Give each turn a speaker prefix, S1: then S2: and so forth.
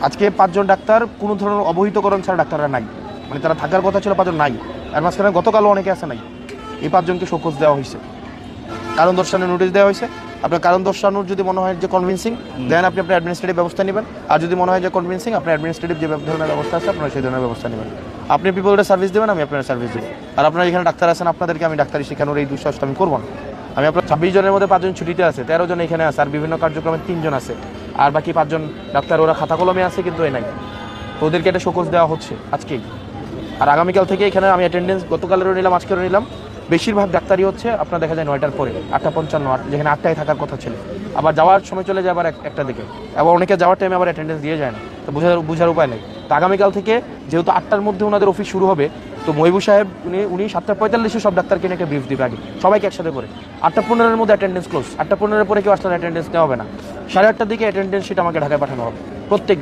S1: আজকে 5 জন ডাক্তার কোনো ধরনের অবহিতকরণ ছাড়া ডাক্তাররা নাই, মানে তারা থাকার কথা ছিল 5 জন নাই, আর মাঝখানে গতকালও অনেকে আছে নাই। এই 5 জনকে শোকজ দেওয়া হয়েছে, কারণ দর্শানোর নোটিশ দেওয়া হয়েছে। আপনার কারণ দর্শানোর যদি মনে হয় যে কনভিন্সিং, দেন আপনি আপনার অ্যাডমিনিস্ট্রেটিভ ব্যবস্থা নেবেন, আর যদি মনে হয় যে কনভিন্সিং, আপনার অ্যাডমিনিস্ট্রেটিভ যে ধরনের ব্যবস্থা আছে আপনারা সেই ধরনের ব্যবস্থা নেবেন। আপনি পিপলটা সার্ভিস দেবেন, আমি আপনার সার্ভিস দেবো। আর আপনারা এখানে ডাক্তার আছেন, আপনাদেরকে আমি ডাক্তারি শেখানোর এই দুঃসাহসটা আমি করবো না। আমি আপনার 26 জনের মধ্যে 5 জন ছুটিতে আছে, 13 জন এখানে আছে, আর বিভিন্ন কার্যক্রমে 3 জন আছে, আর বাকি 5 জন ডাক্তার ওরা খাতা কলমে আছে কিন্তু এ নাই। ওদেরকে একটা শোকজ দেওয়া হচ্ছে আজকেই, আর আগামীকাল থেকে এখানে আমি অ্যাটেন্ডেন্স গতকালেরও নিলাম, আজকেরও নিলাম। বেশিরভাগ ডাক্তারই হচ্ছে আপনার দেখা যায় 9টার পরে, 8:55, যেখানে 8টায় থাকার কথা ছিল, আবার যাওয়ার সময় চলে যায় আবার 1টা দিকে, আবার অনেকে যাওয়ার টাইমে আবার অ্যাটেন্ডেন্স দিয়ে যায় না। তো বোঝার উপায় নেই। তো আগামীকাল থেকে যেহেতু 8টার মধ্যে ওনাদের অফিস শুরু হবে, তো মহিবুর সাহেব উনি 7:45 সব ডাক্তারকে নিয়ে একটা ব্রিফ দিবে আগে, সবাইকে একসাথে করে। 8:15-এর মধ্যে অ্যাটেন্ডেন্স ক্লোজ, 8:15-এর পরে কেউ আসলে অ্যাটেন্ডেন্স নেওয়া হবে না। 8:30টার দিকে অ্যাটেন্ডেন্স শিট আমাকে ঢাকায় পাঠানো হবে প্রত্যেক দিন।